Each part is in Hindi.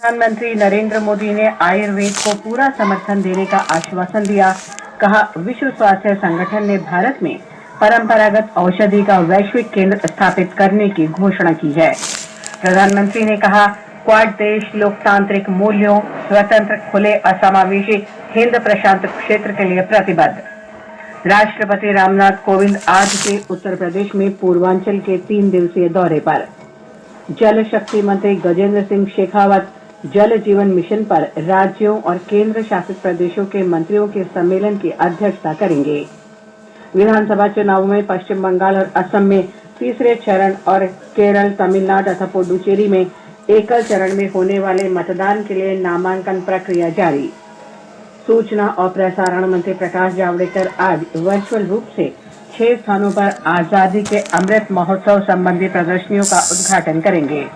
प्रधानमंत्री नरेंद्र मोदी ने आयुर्वेद को पूरा समर्थन देने का आश्वासन दिया। कहा, विश्व स्वास्थ्य संगठन ने भारत में परंपरागत औषधि का वैश्विक केंद्र स्थापित करने की घोषणा की है। प्रधानमंत्री ने कहा, क्वाड देश लोकतांत्रिक मूल्यों, स्वतंत्र, खुले और समावेशी हिंद प्रशांत क्षेत्र के लिए प्रतिबद्ध। राष्ट्रपति रामनाथ कोविंद आज से उत्तर प्रदेश में पूर्वांचल के 3 दिवसीय दौरे पर। जल शक्ति मंत्री गजेंद्र सिंह शेखावत जल जीवन मिशन पर राज्यों और केंद्र शासित प्रदेशों के मंत्रियों के सम्मेलन की अध्यक्षता करेंगे। विधानसभा चुनावों में पश्चिम बंगाल और असम में तीसरे चरण और केरल, तमिलनाडु तथा पुडुचेरी में एकल चरण में होने वाले मतदान के लिए नामांकन प्रक्रिया जारी। सूचना और प्रसारण मंत्री प्रकाश जावड़ेकर आज वर्चुअल रूप से 6 स्थानों पर आजादी के अमृत महोत्सव संबंधी प्रदर्शनियों का उद्घाटन करेंगे।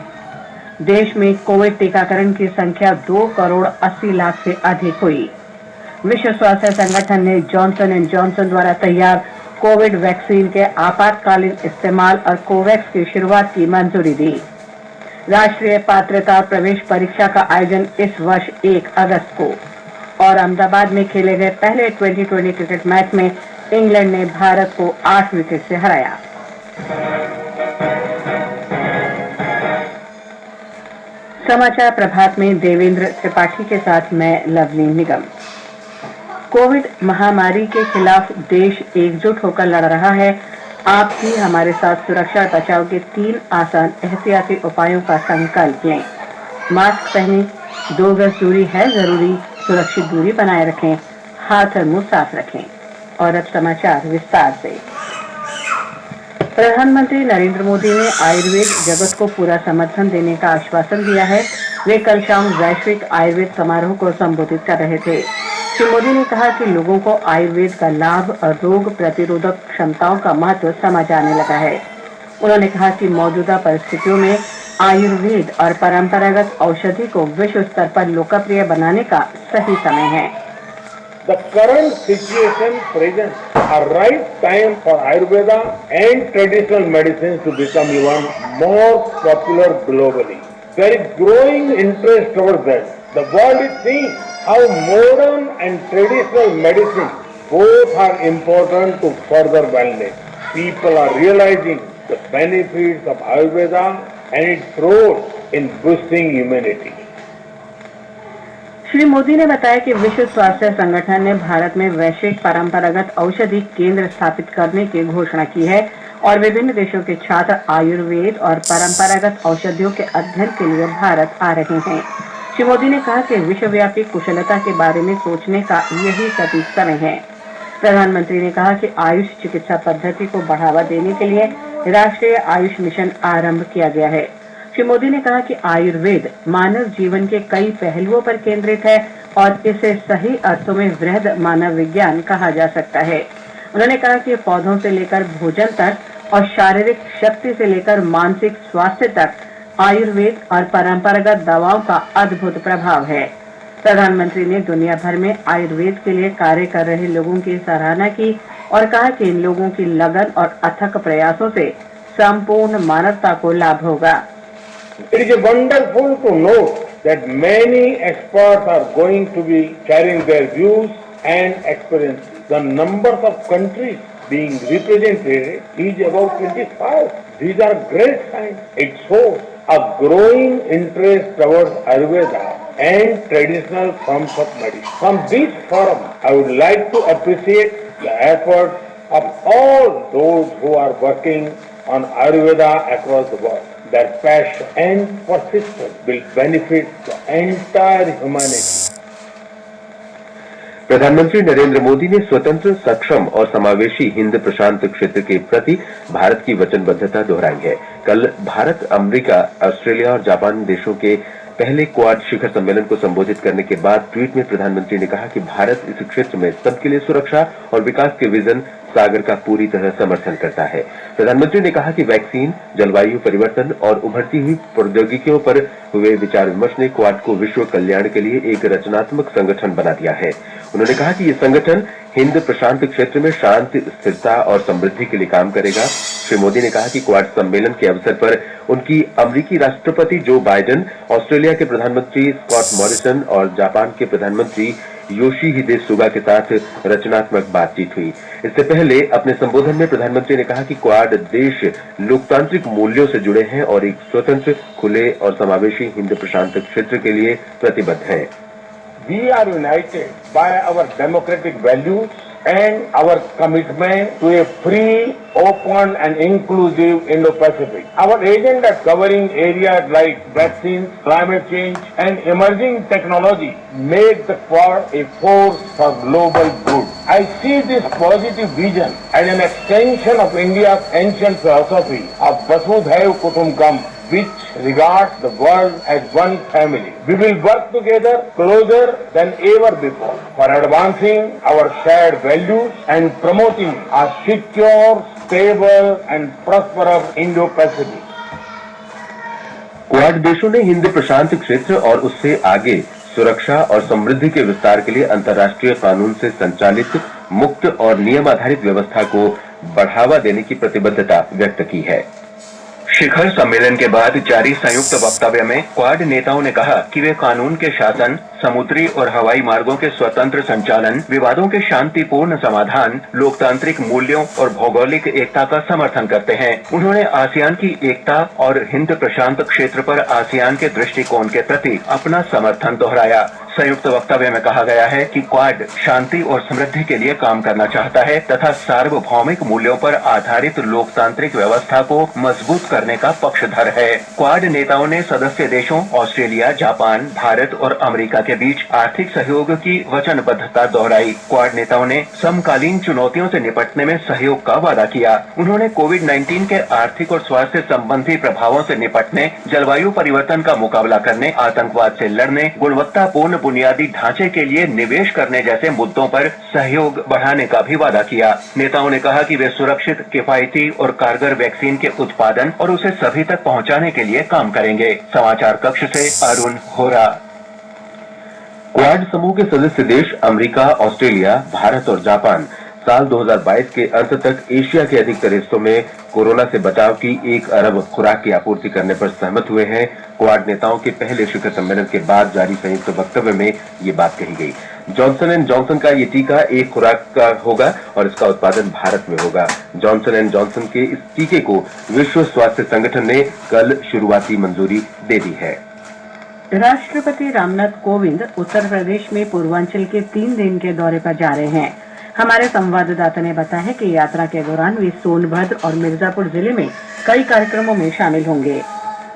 देश में कोविड टीकाकरण की संख्या 2 करोड़ 80 लाख से अधिक हुई। विश्व स्वास्थ्य संगठन ने जॉनसन एंड जॉनसन द्वारा तैयार कोविड वैक्सीन के आपातकालीन इस्तेमाल और कोवैक्स की शुरुआत की मंजूरी दी। राष्ट्रीय पात्रता प्रवेश परीक्षा का आयोजन इस वर्ष 1 अगस्त को और अहमदाबाद में खेले गए पहले 2020 क्रिकेट मैच में इंग्लैंड ने भारत को 8 विकेट से हराया। समाचार प्रभात में देवेंद्र त्रिपाठी के साथ मैं लवली निगम। कोविड महामारी के खिलाफ देश एकजुट होकर लड़ रहा है। आप भी हमारे साथ सुरक्षा और बचाव के 3 आसान एहतियाती उपायों का संकल्प लें। मास्क पहनें, 2 गज दूरी है जरूरी, सुरक्षित दूरी बनाए रखें, हाथ और मुंह साफ रखें। और अब समाचार विस्तार से। प्रधानमंत्री नरेंद्र मोदी ने आयुर्वेद जगत को पूरा समर्थन देने का आश्वासन दिया है। वे कल शाम वैश्विक आयुर्वेद समारोह को संबोधित कर रहे थे। श्री मोदी ने कहा कि लोगों को आयुर्वेद का लाभ और रोग प्रतिरोधक क्षमताओं का महत्व समझ आने लगा है। उन्होंने कहा कि मौजूदा परिस्थितियों में आयुर्वेद और परंपरागत औषधि को विश्व स्तर पर लोकप्रिय बनाने का सही समय है। The current situation presents a right time for Ayurveda and traditional medicines to become even more popular globally. There is growing interest towards that. The world is seeing how modern and traditional medicine both are important to further wellness. People are realizing the benefits of Ayurveda and its role in boosting immunity. Shri Modi ने बताया कि विश्व स्वास्थ्य संगठन ने भारत में वैश्विक परंपरागत औषधि केंद्र स्थापित करने की घोषणा की है और विभिन्न देशों के छात्र आयुर्वेद और परंपरागत औषधियों के अध्ययन के लिए भारत आ रहे हैं। श्री मोदी ने कहा कि विश्वव्यापी कुशलता के बारे में सोचने का यही सटीक समय है। प्रधानमंत्री ने कहा कि आयुष चिकित्सा पद्धति को बढ़ावा देने के लिए राष्ट्रीय आयुष मिशन आरंभ किया गया है। श्री मोदी ने कहा कि आयुर्वेद मानव जीवन के कई पहलुओं पर केंद्रित है और इसे सही अर्थों में वृहद मानव विज्ञान कहा जा सकता है। उन्होंने कहा कि पौधों से लेकर भोजन तक और शारीरिक शक्ति से लेकर मानसिक स्वास्थ्य तक आयुर्वेद और परंपरागत दवाओं का अद्भुत प्रभाव है। प्रधानमंत्री ने दुनिया भर में आयुर्वेद के लिए कार्य कर रहे लोगों की सराहना की और कहा कि इन लोगों की लगन और अथक प्रयासों से संपूर्ण मानवता को लाभ होगा। It is wonderful to note that many experts are going to be sharing their views and experiences. The number of countries being represented is about 25. These are great signs. It shows a growing interest towards Ayurveda and traditional forms of medicine. From this forum, I would like to appreciate the efforts of all those who are working on Ayurveda across the world. Their passion and persistence will benefit the entire humanity. प्रधानमंत्री नरेंद्र मोदी ने स्वतंत्र, सक्षम और समावेशी हिंद प्रशांत क्षेत्र के प्रति भारत की वचनबद्धता दोहराई है। कल भारत, अमेरिका, ऑस्ट्रेलिया और जापान देशों के पहले क्वाड शिखर सम्मेलन को संबोधित करने के बाद ट्वीट में प्रधानमंत्री ने कहा कि भारत इस क्षेत्र में सबके लिए सुरक्षा और विकास के विजन सागर का पूरी तरह समर्थन करता है। प्रधानमंत्री ने कहा कि वैक्सीन, जलवायु परिवर्तन और उभरती हुई प्रौद्योगिकियों पर हुए विचार विमर्श ने क्वाड को विश्व कल्याण के लिए एक रचनात्मक संगठन बना दिया है। उन्होंने कहा कि ये संगठन हिंद प्रशांत क्षेत्र में शांति, स्थिरता और समृद्धि के लिए काम करेगा। श्री मोदी ने कहा कि क्वाड सम्मेलन के अवसर पर उनकी अमेरिकी राष्ट्रपति जो बाइडेन, ऑस्ट्रेलिया के प्रधानमंत्री स्कॉट मॉरिसन और जापान के प्रधानमंत्री योशिहिदे सुगा के साथ रचनात्मक बातचीत हुई। इससे पहले अपने संबोधन में प्रधानमंत्री ने कहा कि क्वाड देश लोकतांत्रिक मूल्यों से जुड़े हैं और एक स्वतंत्र, खुले और समावेशी हिंद प्रशांत क्षेत्र के लिए प्रतिबद्ध हैं। We are united by our democratic values and our commitment to a free, open and inclusive Indo-Pacific. Our agenda covering areas like vaccines, climate change and emerging technology make the Quad a force for global good. I see this positive vision as an extension of India's ancient philosophy of Vasudhaiva Kutumbakam, which regards the world as one family. We will work together closer than ever before for advancing our shared values and promoting a secure, stable and prosperous Indo-Pacific. Quad देशों ने हिंद प्रशांत क्षेत्र और उससे आगे सुरक्षा और समृद्धि के विस्तार के लिए अंतर्राष्ट्रीय कानून से संचालित मुक्त और नियम आधारित व्यवस्था को बढ़ावा देने की प्रतिबद्धता व्यक्त की है। शिखर सम्मेलन के बाद जारी संयुक्त वक्तव्य में क्वाड नेताओं ने कहा कि वे कानून के शासन, समुद्री और हवाई मार्गों के स्वतंत्र संचालन, विवादों के शांतिपूर्ण समाधान, लोकतांत्रिक मूल्यों और भौगोलिक एकता का समर्थन करते हैं। उन्होंने आसियान की एकता और हिंद प्रशांत क्षेत्र पर आसियान के दृष्टिकोण के प्रति अपना समर्थन दोहराया। संयुक्त वक्तव्य में कहा गया है कि क्वाड शांति और समृद्धि के लिए काम करना चाहता है तथा सार्वभौमिक मूल्यों पर आधारित लोकतांत्रिक व्यवस्था को मजबूत करने का पक्षधर है। क्वाड नेताओं ने सदस्य देशों ऑस्ट्रेलिया, जापान, भारत और अमेरिका के बीच आर्थिक सहयोग की वचनबद्धता दोहराई। क्वाड नेताओं ने समकालीन चुनौतियों से निपटने में सहयोग का वादा किया। उन्होंने कोविड-19 के आर्थिक और स्वास्थ्य संबंधी प्रभावों से निपटने, जलवायु परिवर्तन का मुकाबला करने, आतंकवाद से लड़ने, गुणवत्तापूर्ण बुनियादी ढांचे के लिए निवेश करने जैसे मुद्दों पर सहयोग बढ़ाने का भी वादा किया। नेताओं ने कहा कि वे सुरक्षित, किफायती और कारगर वैक्सीन के उत्पादन और उसे सभी तक पहुंचाने के लिए काम करेंगे। समाचार कक्ष से अरुण होरा। क्वाड समूह के सदस्य देश अमेरिका, ऑस्ट्रेलिया, भारत और जापान साल 2022 के अंत तक एशिया के अधिकतर हिस्सों में कोरोना से बचाव की 1 अरब खुराक की आपूर्ति करने पर सहमत हुए हैं। क्वाड नेताओं के पहले शिखर सम्मेलन के बाद जारी संयुक्त वक्तव्य में ये बात कही गई। जॉनसन एंड जॉनसन का ये टीका 1 खुराक का होगा और इसका उत्पादन भारत में होगा। जॉनसन एंड जॉनसन के इस टीके को विश्व स्वास्थ्य संगठन ने कल शुरुआती मंजूरी दे दी है। राष्ट्रपति रामनाथ कोविंद उत्तर प्रदेश में पूर्वांचल के 3 दिन के दौरे पर जा रहे हैं। हमारे संवाददाता ने बताया है कि यात्रा के दौरान वे सोनभद्र और मिर्जापुर जिले में कई कार्यक्रमों में शामिल होंगे।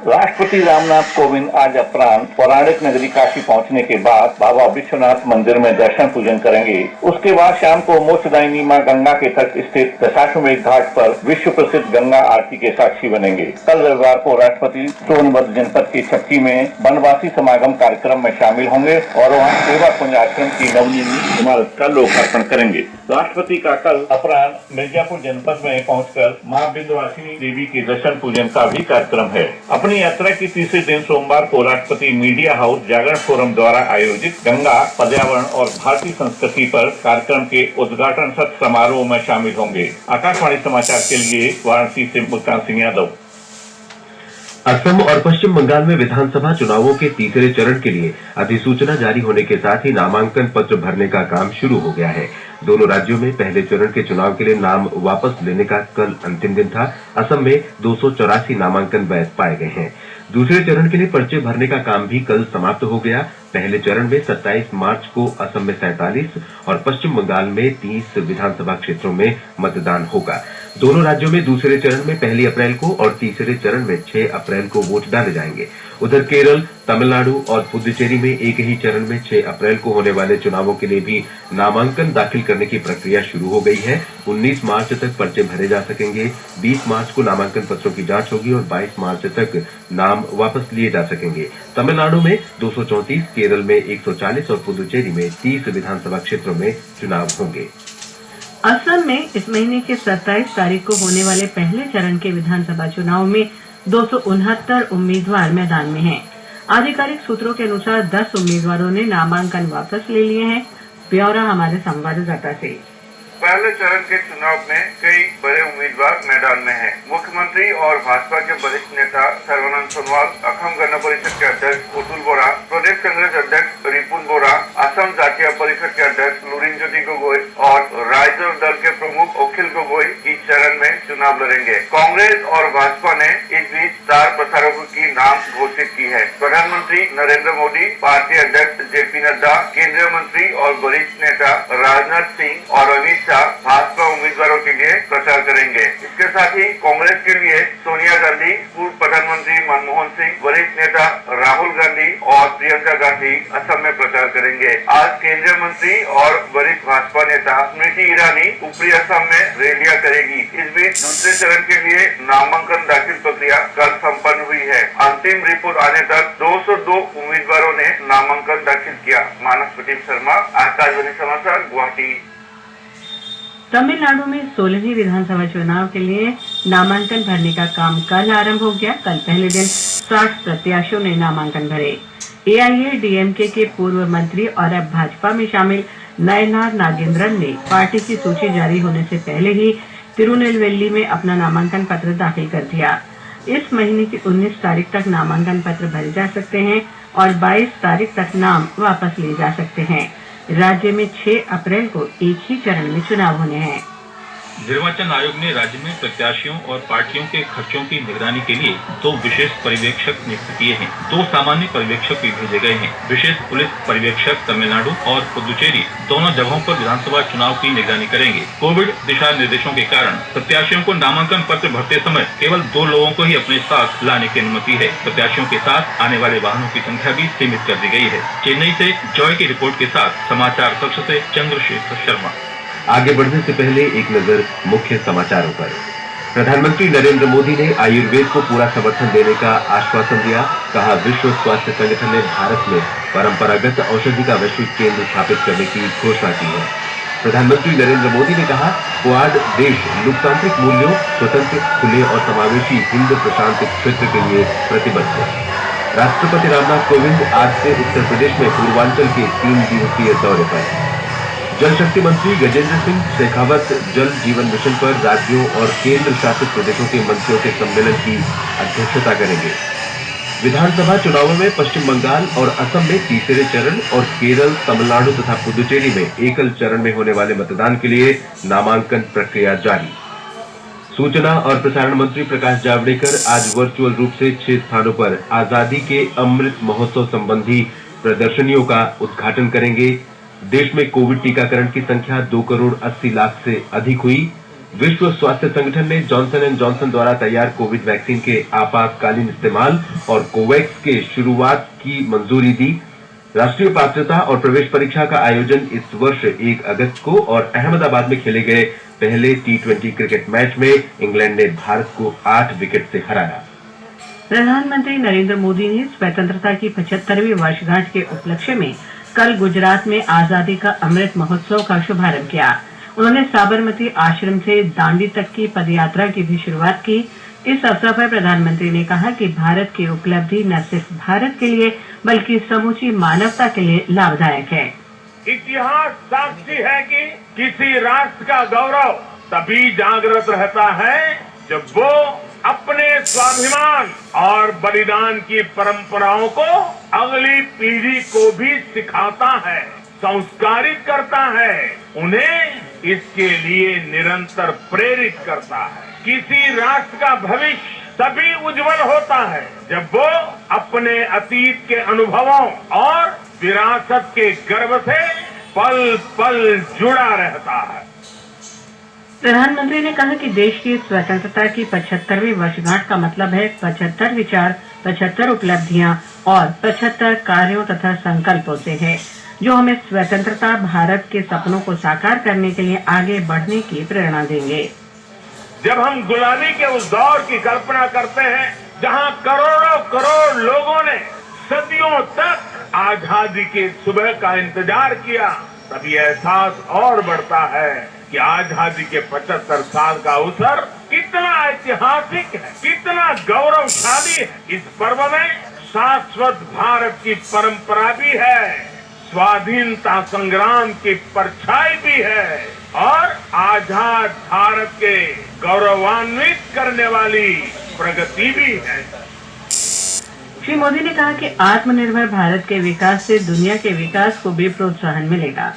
राष्ट्रपति रामनाथ कोविंद आज अपराह्न पौराणिक नगरी काशी पहुंचने के बाद बाबा विश्वनाथ मंदिर में दर्शन पूजन करेंगे। उसके बाद शाम को मोक्षदायिनी मां गंगा के तट स्थित दशाश्वमेध घाट पर विश्व प्रसिद्ध गंगा आरती के साक्षी बनेंगे। कल रविवार को राष्ट्रपति सोनभद्र जनपद के छपकी में वनवासी समागम कार्यक्रम में शामिल होंगे और वहाँ सेवा कुंज आश्रम की नवनिर्मित इमारत का लोकार्पण करेंगे। राष्ट्रपति का कल अपराह्न मिर्जापुर जनपद में पहुंचकर मां विंध्यवासिनी देवी के दर्शन पूजन का भी कार्यक्रम है। अपनी यात्रा के तीसरे दिन सोमवार को राष्ट्रपति मीडिया हाउस जागरण फोरम द्वारा आयोजित गंगा, पर्यावरण और भारतीय संस्कृति पर कार्यक्रम के उद्घाटन सत्र समारोह में शामिल होंगे। आकाशवाणी समाचार के लिए वाराणसी से मुल्तान सिंह यादव। असम और पश्चिम बंगाल में विधानसभा चुनावों के तीसरे चरण के लिए अधिसूचना जारी होने के साथ ही नामांकन पत्र भरने का काम शुरू हो गया है। दोनों राज्यों में पहले चरण के चुनाव के लिए नाम वापस लेने का कल अंतिम दिन था। असम में 284 नामांकन वैध पाए गए हैं। दूसरे चरण के लिए पर्चे भरने का काम भी कल समाप्त हो गया। पहले चरण में 27 मार्च को असम में 47 और पश्चिम बंगाल में 30 विधानसभा क्षेत्रों में मतदान होगा। दोनों राज्यों में दूसरे चरण में 1 अप्रैल को और तीसरे चरण में 6 अप्रैल को वोट डाले जाएंगे। उधर केरल, तमिलनाडु और पुदुचेरी में एक ही चरण में 6 अप्रैल को होने वाले चुनावों के लिए भी नामांकन दाखिल करने की प्रक्रिया शुरू हो गई है। 19 मार्च तक पर्चे भरे जा सकेंगे। 20 मार्च को नामांकन पत्रों की जांच होगी और 22 मार्च तक नाम वापस लिए जा सकेंगे। तमिलनाडु में 234, केरल में 140 और पुदुचेरी में 30 विधानसभा क्षेत्रों में चुनाव होंगे। असम में इस महीने की 27 तारीख को होने वाले पहले चरण के विधानसभा चुनाव में 269 उम्मीदवार मैदान में हैं। आधिकारिक सूत्रों के अनुसार 10 उम्मीदवारों ने नामांकन वापस ले लिए हैं। ब्यौरा हमारे संवाददाता से। पहले चरण के चुनाव में कई बड़े उम्मीदवार मैदान में हैं। मुख्यमंत्री और भाजपा के वरिष्ठ नेता सर्बानंद सोनोवाल, असम गण परिषद के अध्यक्ष अतुल बोरा, प्रदेश कांग्रेस अध्यक्ष रिपुन बोरा, असम जातीय परिषद के अध्यक्ष लुरिनज्योति गोगोई और रायजोर दल के प्रमुख अखिल गोगोई इस चरण में चुनाव लड़ेंगे। कांग्रेस और भाजपा ने इस बीच स्टार प्रचारकों की नाम घोषित की है। प्रधानमंत्री नरेंद्र मोदी, पार्टी अध्यक्ष जेपी नड्डा, केंद्रीय मंत्री और वरिष्ठ नेता राजनाथ सिंह और अमित भाजपा उम्मीदवारों के लिए प्रचार करेंगे। इसके साथ ही कांग्रेस के लिए सोनिया गांधी, पूर्व प्रधानमंत्री मनमोहन सिंह, वरिष्ठ नेता राहुल गांधी और प्रियंका गांधी असम में प्रचार करेंगे। आज केंद्रीय मंत्री और वरिष्ठ भाजपा नेता स्मृति ईरानी ऊपरी असम में रैलियां करेगी। इस बीच दूसरे चरण के लिए नामांकन दाखिल प्रक्रिया कल संपन्न हुई है। अंतिम रिपोर्ट आने तक 202 उम्मीदवारों ने नामांकन दाखिल किया। मानस प्रदीप शर्मा, आकाशवाणी समाचार, गुवाहाटी। तमिलनाडु में 16वीं विधानसभा चुनाव के लिए नामांकन भरने का काम कल आरंभ हो गया। कल पहले दिन 60 प्रत्याशियों ने नामांकन भरे। एआईएडीएमके के पूर्व मंत्री और अब भाजपा में शामिल नयनार नागेंद्रन ने पार्टी की सूची जारी होने से पहले ही तिरुनेलवेली में अपना नामांकन पत्र दाखिल कर दिया। इस महीने की 19 तारीख तक नामांकन पत्र भरे जा सकते हैं और 22 तारीख तक नाम वापस लिए जा सकते हैं। राज्य में 6 अप्रैल को एक ही चरण में चुनाव होने हैं। निर्वाचन आयोग ने राज्य में प्रत्याशियों और पार्टियों के खर्चों की निगरानी के लिए 2 विशेष पर्यवेक्षक नियुक्त किए हैं। 2 सामान्य पर्यवेक्षक भी भेजे गए हैं। विशेष पुलिस पर्यवेक्षक तमिलनाडु और पुदुचेरी दोनों जगहों पर विधानसभा चुनाव की निगरानी करेंगे। कोविड दिशा निर्देशों के कारण प्रत्याशियों को नामांकन पत्र भरते समय केवल 2 लोगों को ही अपने साथ लाने की अनुमति है। प्रत्याशियों के साथ आने वाले वाहनों की संख्या भी सीमित कर दी गई है। चेन्नई से जॉय की रिपोर्ट के साथ समाचार कक्ष से चंद्रशेखर शर्मा। आगे बढ़ने से पहले एक नजर मुख्य समाचारों पर। प्रधानमंत्री नरेंद्र मोदी ने आयुर्वेद को पूरा समर्थन देने का आश्वासन दिया। कहा, विश्व स्वास्थ्य संगठन ने भारत में परंपरागत औषधि का वैश्विक केंद्र स्थापित करने की घोषणा की है। प्रधानमंत्री नरेंद्र मोदी ने कहा, क्वाड देश लोकतांत्रिक मूल्यों, स्वतंत्र, खुले और समावेशी हिंद प्रशांत क्षेत्र के लिए प्रतिबद्ध है। राष्ट्रपति रामनाथ कोविंद आज से उत्तर प्रदेश में पूर्वांचल के 3 दिवसीय दौरे पर। जल शक्ति मंत्री गजेंद्र सिंह शेखावत जल जीवन मिशन पर राज्यों और केंद्र शासित प्रदेशों के मंत्रियों के सम्मेलन की अध्यक्षता करेंगे। विधानसभा चुनावों में पश्चिम बंगाल और असम में तीसरे चरण और केरल, तमिलनाडु तथा पुदुचेरी में एकल चरण में होने वाले मतदान के लिए नामांकन प्रक्रिया जारी। सूचना और प्रसारण मंत्री प्रकाश जावड़ेकर आज वर्चुअल रूप से 6 स्थानों पर आजादी के अमृत महोत्सव संबंधी प्रदर्शनियों का उद्घाटन करेंगे। देश में कोविड टीकाकरण की संख्या 2 करोड़ 80 लाख से अधिक हुई। विश्व स्वास्थ्य संगठन ने जॉनसन एंड जॉनसन द्वारा तैयार कोविड वैक्सीन के आपातकालीन इस्तेमाल और कोवैक्स के शुरुआत की मंजूरी दी। राष्ट्रीय पात्रता और प्रवेश परीक्षा का आयोजन इस वर्ष 1 अगस्त को और अहमदाबाद में खेले गए पहले T20 क्रिकेट मैच में इंग्लैंड ने भारत को 8 विकेट से हराया। प्रधानमंत्री नरेंद्र मोदी ने स्वतंत्रता की 75वीं वर्षगांठ के उपलक्ष्य में कल गुजरात में आजादी का अमृत महोत्सव का शुभारंभ किया। उन्होंने साबरमती आश्रम से दांडी तक की पदयात्रा की भी शुरुआत की। इस अवसर पर प्रधानमंत्री ने कहा कि भारत की उपलब्धि न सिर्फ भारत के लिए बल्कि समूची मानवता के लिए लाभदायक है। इतिहास साक्षी है कि किसी राष्ट्र का गौरव तभी जागृत रहता है जब वो अपने स्वाभिमान और बलिदान की परंपराओं को अगली पीढ़ी को भी सिखाता है, संस्कारित करता है, उन्हें इसके लिए निरंतर प्रेरित करता है। किसी राष्ट्र का भविष्य तभी उज्जवल होता है जब वो अपने अतीत के अनुभवों और विरासत के गर्व से पल पल जुड़ा रहता है। प्रधानमंत्री ने कहा कि देश की स्वतंत्रता की 75वीं वर्षगांठ का मतलब है 75 विचार, 75 उपलब्धियां और 75 कार्यों तथा संकल्पों से है, जो हमें स्वतंत्रता भारत के सपनों को साकार करने के लिए आगे बढ़ने की प्रेरणा देंगे। जब हम गुलामी के उस दौर की कल्पना करते हैं जहां करोड़ों करोड़ लोगों ने सदियों तक आजादी की सुबह का इंतजार किया, तब ये एहसास और बढ़ता है कि आजादी के 75 साल का अवसर कितना ऐतिहासिक है, कितना गौरवशाली है। इस पर्व में शाश्वत भारत की परंपरा भी है, स्वाधीनता संग्राम की परछाई भी है और आजाद भारत के गौरवान्वित करने वाली प्रगति भी है। श्री मोदी ने कहा कि आत्मनिर्भर भारत के विकास से दुनिया के विकास को भी प्रोत्साहन मिलेगा।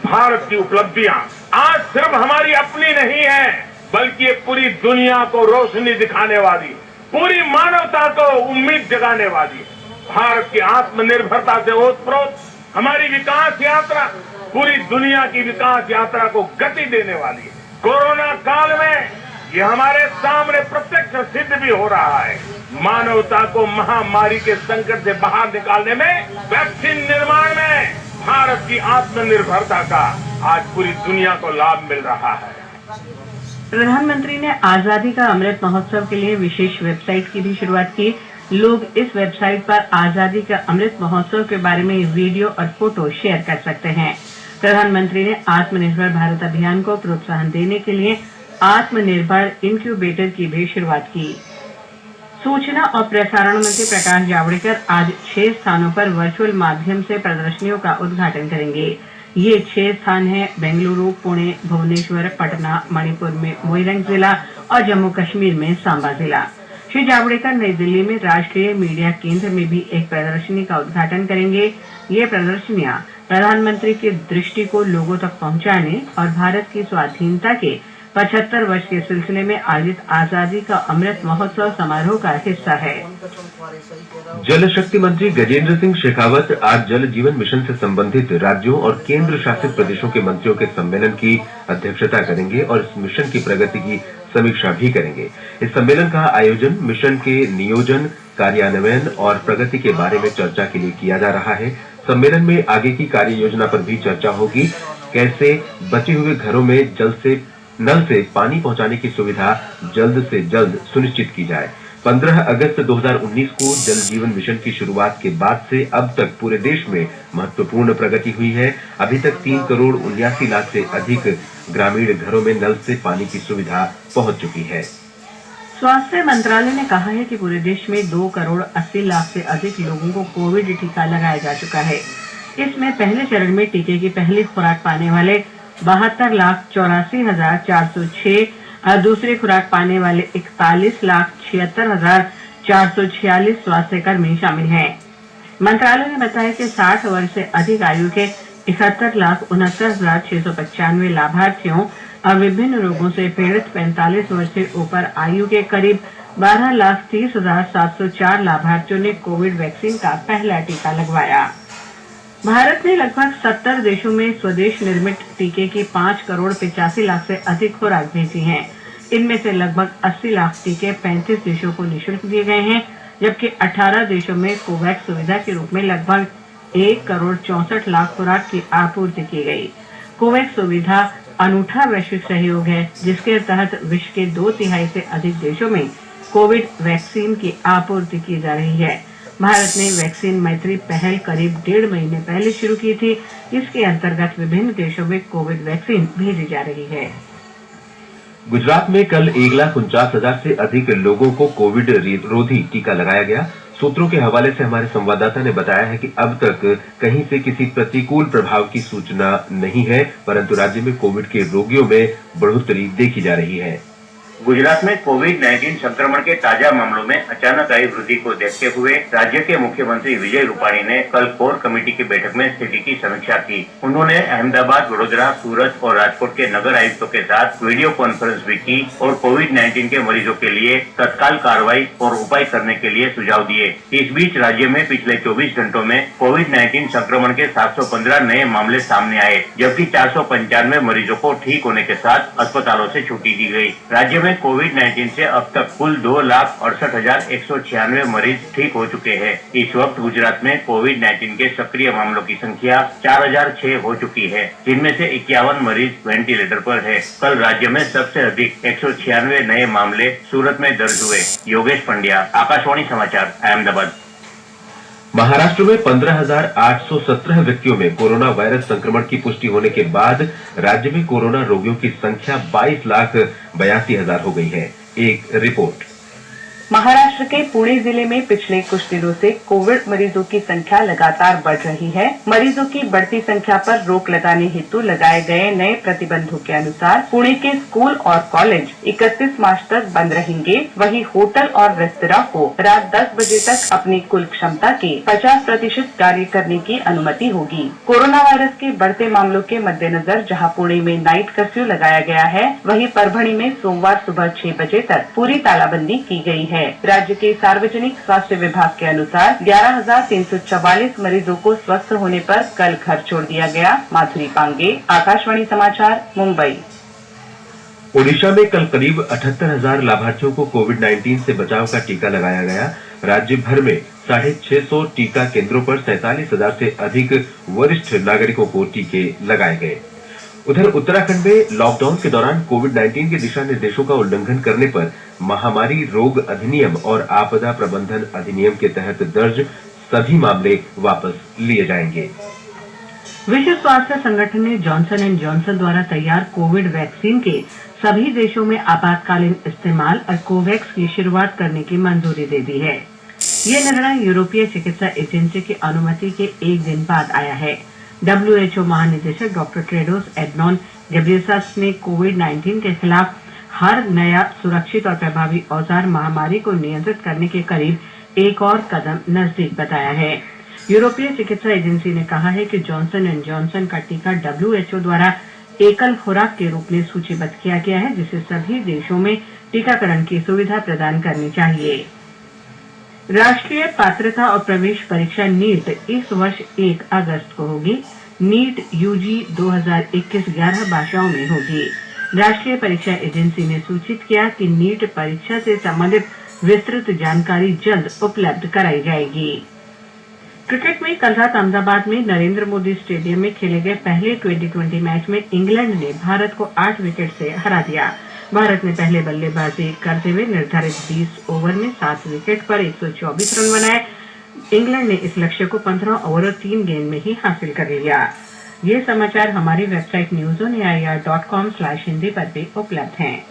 भारत की उपलब्धियां आज सिर्फ हमारी अपनी नहीं है, बल्कि ये पूरी दुनिया को रोशनी दिखाने वाली, पूरी मानवता को उम्मीद जगाने वाली। भारत की आत्मनिर्भरता से ओतप्रोत हमारी विकास यात्रा पूरी दुनिया की विकास यात्रा को गति देने वाली। कोरोना काल में ये हमारे सामने प्रत्यक्ष सिद्ध भी हो रहा है। मानवता को महामारी के संकट से बाहर निकालने में, वैक्सीन निर्माण में भारत की आत्मनिर्भरता का आज पूरी दुनिया को लाभ मिल रहा है। प्रधानमंत्री ने आजादी का अमृत महोत्सव के लिए विशेष वेबसाइट की भी शुरुआत की। लोग इस वेबसाइट पर आजादी का अमृत महोत्सव के बारे में वीडियो और फोटो शेयर कर सकते हैं। प्रधानमंत्री ने आत्मनिर्भर भारत अभियान को प्रोत्साहन देने के लिए आत्मनिर्भर इनक्यूबेटर की भी शुरुआत की। सूचना और प्रसारण मंत्री प्रकाश जावड़ेकर आज 6 स्थानों पर वर्चुअल माध्यम से प्रदर्शनियों का उद्घाटन करेंगे। ये 6 स्थान हैं बेंगलुरु, पुणे, भुवनेश्वर, पटना, मणिपुर में मोइरंग जिला और जम्मू कश्मीर में सांबा जिला। श्री जावड़ेकर नई दिल्ली में राष्ट्रीय मीडिया केंद्र में भी एक प्रदर्शनी का उद्घाटन करेंगे। ये प्रदर्शनियां प्रधानमंत्री की दृष्टि को लोगों तक पहुंचाने और भारत की स्वाधीनता के 75 वर्ष के सिलसिले में आयोजित आजादी का अमृत महोत्सव समारोह का हिस्सा है। जल शक्ति मंत्री गजेंद्र सिंह शेखावत आज जल जीवन मिशन से संबंधित राज्यों और केंद्र शासित प्रदेशों के मंत्रियों के सम्मेलन की अध्यक्षता करेंगे और इस मिशन की प्रगति की समीक्षा भी करेंगे। इस सम्मेलन का आयोजन मिशन के नियोजन, कार्यान्वयन और प्रगति के बारे में चर्चा के लिए किया जा रहा है। सम्मेलन में आगे की कार्य योजना पर भी चर्चा होगी। कैसे बचे हुए घरों में नल से पानी पहुंचाने की सुविधा जल्द से जल्द सुनिश्चित की जाए। 15 अगस्त 2019 को जल जीवन मिशन की शुरुआत के बाद से अब तक पूरे देश में महत्वपूर्ण प्रगति हुई है। अभी तक 3 करोड़ 79 लाख से अधिक ग्रामीण घरों में नल से पानी की सुविधा पहुंच चुकी है। स्वास्थ्य मंत्रालय ने कहा है कि पूरे देश में 2 करोड़ 80 लाख से अधिक लोगों को कोविड टीका लगाया जा चुका है। इसमें पहले चरण में टीके की पहली खुराक पाने वाले 72,84,406 और दूसरी खुराक पाने वाले 41,76,446 स्वास्थ्य कर्मी शामिल हैं। मंत्रालय ने बताया कि 60 वर्ष से अधिक आयु के 71,69,695 लाभार्थियों और विभिन्न रोगों से पीड़ित 45 वर्ष से ऊपर आयु के करीब 12,30,704 लाभार्थियों ने कोविड वैक्सीन का पहला टीका लगवाया। भारत ने लगभग 70 देशों में स्वदेश निर्मित टीके की 5 करोड़ 85 लाख से अधिक खुराक भेजी हैं। इनमें से लगभग 80 लाख टीके 35 देशों को निःशुल्क दिए गए हैं, जबकि 18 देशों में कोवैक्स सुविधा के रूप में लगभग 1 करोड़ 64 लाख खुराक की आपूर्ति की गई। कोवैक्स सुविधा अनूठा वैश्विक सहयोग है, जिसके तहत विश्व के 2/3 से अधिक देशों में कोविड वैक्सीन की आपूर्ति की जा रही है। भारत ने वैक्सीन मैत्री पहल करीब 1.5 महीने पहले शुरू की थी। इसके अंतर्गत विभिन्न देशों में कोविड वैक्सीन भेजी जा रही है। गुजरात में कल 1,49,000 से अधिक लोगों को कोविड रोधी टीका लगाया गया। सूत्रों के हवाले से हमारे संवाददाता ने बताया है कि अब तक कहीं से किसी प्रतिकूल प्रभाव की सूचना नहीं है, परंतु राज्य में कोविड के रोगियों में बढ़ोतरी देखी जा रही है। गुजरात में कोविड-19 संक्रमण के ताजा मामलों में अचानक आई वृद्धि को देखते हुए राज्य के मुख्यमंत्री विजय रूपाणी ने कल कोर कमेटी की बैठक में स्थिति की समीक्षा की। उन्होंने अहमदाबाद, वडोदरा, सूरत और राजकोट के नगर आयुक्तों के साथ वीडियो कॉन्फ्रेंस भी की और कोविड-19 के मरीजों के लिए तत्काल कार्रवाई और उपाय करने के लिए सुझाव दिए। इस बीच राज्य में पिछले 24 घंटों में कोविड-19 संक्रमण के 715 नए मामले सामने आए, जबकि 495 मरीजों को ठीक होने के साथ अस्पतालों से छुट्टी दी गयी। राज्य में कोविड-19 से अब तक कुल 2,68,196 मरीज ठीक हो चुके हैं। इस वक्त गुजरात में कोविड-19 के सक्रिय मामलों की संख्या 4,006 हो चुकी है, जिनमें से 51 मरीज वेंटिलेटर पर है। कल राज्य में सबसे अधिक 196 नए मामले सूरत में दर्ज हुए। योगेश पंड्या, आकाशवाणी समाचार, अहमदाबाद। महाराष्ट्र में 15,817 व्यक्तियों में कोरोना वायरस संक्रमण की पुष्टि होने के बाद राज्य में कोरोना रोगियों की संख्या 22,82,000 हो गई है। एक रिपोर्ट। महाराष्ट्र के पुणे जिले में पिछले कुछ दिनों से कोविड मरीजों की संख्या लगातार बढ़ रही है। मरीजों की बढ़ती संख्या पर रोक लगाने हेतु लगाए गए नए प्रतिबंधों के अनुसार पुणे के स्कूल और कॉलेज 31 मार्च तक बंद रहेंगे। वहीं होटल और रेस्तरां को रात 10 बजे तक अपनी कुल क्षमता के 50% कार्य करने की अनुमति होगी। कोरोना वायरस के बढ़ते मामलों के मद्देनजर जहां पुणे में नाइट कर्फ्यू लगाया गया है, वहीं परभणी में सोमवार सुबह 6 बजे तक पूरी तालाबंदी की गई है। राज्य के सार्वजनिक स्वास्थ्य विभाग के अनुसार 11,344 मरीजों को स्वस्थ होने पर कल घर छोड़ दिया गया। माधुरी पांगे, आकाशवाणी समाचार, मुंबई। ओडिशा में कल करीब 78,000 लाभार्थियों को कोविड-19 से बचाव का टीका लगाया गया। राज्य भर में 650 टीका केंद्रों पर 47,000 से अधिक वरिष्ठ नागरिकों को टीके लगाए गए। उधर उत्तराखंड में लॉकडाउन के दौरान कोविड-19 के दिशा निर्देशों का उल्लंघन करने पर महामारी रोग अधिनियम और आपदा प्रबंधन अधिनियम के तहत दर्ज सभी मामले वापस लिए जाएंगे। विश्व स्वास्थ्य संगठन ने जॉनसन एंड जॉनसन द्वारा तैयार कोविड वैक्सीन के सभी देशों में आपातकालीन इस्तेमाल और कोवैक्स की शुरुआत करने की मंजूरी दे दी है। ये निर्णय यूरोपीय चिकित्सा एजेंसी की अनुमति के एक दिन बाद आया है। WHO महानिदेशक डॉक्टर टेड्रोस एडनॉन घेब्रेयेसस ने कोविड-19 के खिलाफ हर नया सुरक्षित और प्रभावी औजार महामारी को नियंत्रित करने के करीब एक और कदम नजदीक बताया है। यूरोपीय चिकित्सा एजेंसी ने कहा है कि जॉनसन एंड जॉनसन का टीका WHO द्वारा एकल खुराक के रूप में सूचीबद्ध किया गया है, जिसे सभी देशों में टीकाकरण की सुविधा प्रदान करनी चाहिए। राष्ट्रीय पात्रता और प्रवेश परीक्षा नीट इस वर्ष 1 अगस्त को होगी। नीट यूजी 2021 11 भाषाओं में होगी। राष्ट्रीय परीक्षा एजेंसी ने सूचित किया कि नीट परीक्षा से संबंधित विस्तृत जानकारी जल्द उपलब्ध कराई जाएगी। क्रिकेट में कल रात अहमदाबाद में नरेंद्र मोदी स्टेडियम में खेले गए पहले T20 मैच में इंग्लैंड ने भारत को 8 विकेट से हरा दिया। भारत ने पहले बल्लेबाजी करते हुए निर्धारित 20 ओवर में 7 विकेट पर 124 रन बनाए। इंग्लैंड ने इस लक्ष्य को 15 ओवर और 3 गेंद में ही हासिल कर लिया। ये समाचार हमारी वेबसाइट newsonair.com/hindi पर भी उपलब्ध हैं।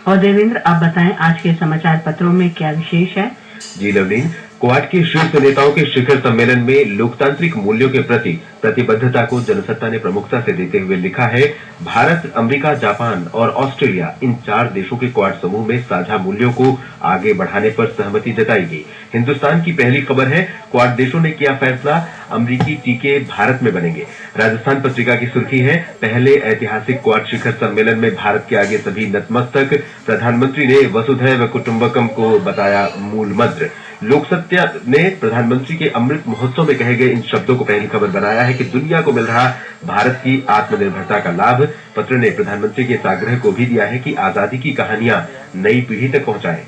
और देवेंद्र, आप बताएं आज के समाचार पत्रों में क्या विशेष है? जी लवलीन, क्वाड के शीर्ष नेताओं के शिखर सम्मेलन में लोकतांत्रिक मूल्यों के प्रति प्रतिबद्धता को जनसत्ता ने प्रमुखता से देते हुए लिखा है, भारत, अमेरिका, जापान और ऑस्ट्रेलिया इन 4 देशों के क्वाड समूह में साझा मूल्यों को आगे बढ़ाने पर सहमति जताएगी। हिंदुस्तान की पहली खबर है, क्वाड देशों ने किया फैसला, अमेरिकी टीके भारत में बनेंगे। राजस्थान पत्रिका की सुर्खी है, पहले ऐतिहासिक क्वाड शिखर सम्मेलन में भारत के आगे सभी नतमस्तक, प्रधानमंत्री ने वसुधैव कुटुंबकम को बताया मूल मंत्र। लोकसत्य ने प्रधानमंत्री के अमृत महोत्सव में कहे गए इन शब्दों को पहली खबर बनाया है कि दुनिया को मिल रहा भारत की आत्मनिर्भरता का लाभ। पत्र ने प्रधानमंत्री के इस आग्रह को भी दिया है कि आजादी की कहानियां नई पीढ़ी तक पहुंचाएं।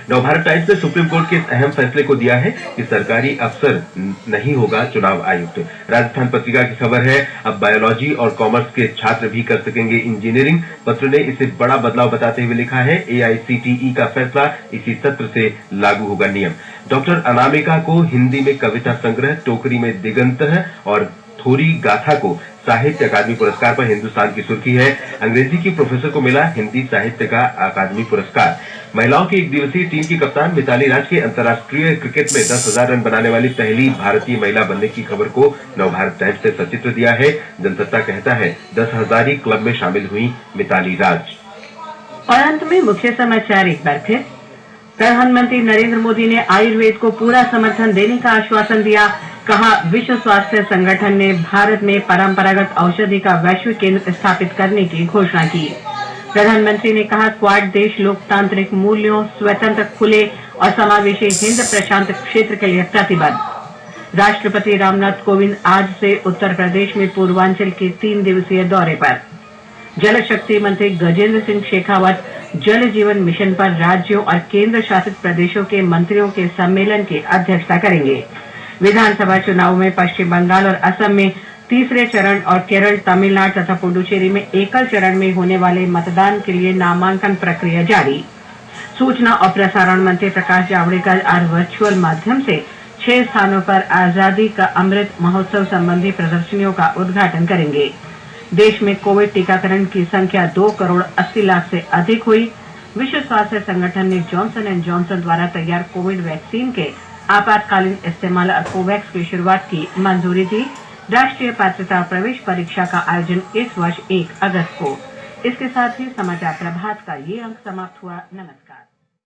नवभारत टाइम्स ने सुप्रीम कोर्ट के इस अहम फैसले को दिया है कि सरकारी अफसर नहीं होगा चुनाव आयुक्त। राजस्थान पत्रिका की खबर है, अब बायोलॉजी और कॉमर्स के छात्र भी कर सकेंगे इंजीनियरिंग। पत्र ने इसे बड़ा बदलाव बताते हुए लिखा है, AICTE का फैसला, इसी सत्र से लागू होगा नियम। डॉक्टर अनामिका को हिंदी में कविता संग्रह टोकरी में दिगंत और थोरी गाथा को साहित्य अकादमी पुरस्कार पर हिंदुस्तान की सुर्खी है, अंग्रेजी की प्रोफेसर को मिला हिंदी साहित्य का अकादमी पुरस्कार। महिलाओं की एक दिवसीय टीम की कप्तान मिताली राज के अंतर्राष्ट्रीय क्रिकेट में 10,000 रन बनाने वाली पहली भारतीय महिला बनने की खबर को नवभारत टाइम्स ने सचित्र दिया है। जनसत्ता कहता है, 10,000 क्लब में शामिल हुई मिताली राज। और अंत में मुख्य समाचार एक बार फिर। प्रधानमंत्री नरेंद्र मोदी ने आयुर्वेद को पूरा समर्थन देने का आश्वासन दिया। कहा, विश्व स्वास्थ्य संगठन ने भारत में परंपरागत औषधि का वैश्विक केंद्र स्थापित करने की घोषणा की। प्रधानमंत्री ने कहा, क्वाड देश लोकतांत्रिक मूल्यों, स्वतंत्र, खुले और समावेशी हिंद प्रशांत क्षेत्र के लिए प्रतिबद्ध। राष्ट्रपति रामनाथ कोविंद आज से उत्तर प्रदेश में पूर्वांचल के 3 दिवसीय दौरे पर। जल शक्ति मंत्री गजेंद्र सिंह शेखावत जल जीवन मिशन पर राज्यों और केंद्र शासित प्रदेशों के मंत्रियों के सम्मेलन की अध्यक्षता करेंगे। विधानसभा चुनाव में पश्चिम बंगाल और असम में तीसरे चरण और केरल, तमिलनाडु तथा पुडुचेरी में एकल चरण में होने वाले मतदान के लिए नामांकन प्रक्रिया जारी। सूचना और प्रसारण मंत्री प्रकाश जावड़ेकर आज वर्चुअल माध्यम से 6 स्थानों पर आजादी का अमृत महोत्सव संबंधी प्रदर्शनियों का उद्घाटन करेंगे। देश में कोविड टीकाकरण की संख्या 2 करोड़ 80 लाख से अधिक हुई। विश्व स्वास्थ्य संगठन ने जॉनसन एंड जॉनसन द्वारा तैयार कोविड वैक्सीन के आपातकालीन इस्तेमाल और कोवैक्स की शुरुआत की मंजूरी दी। राष्ट्रीय पात्रता प्रवेश परीक्षा का आयोजन इस वर्ष 1 अगस्त को। इसके साथ ही समाचार प्रभात का ये अंक समाप्त हुआ। नमस्कार।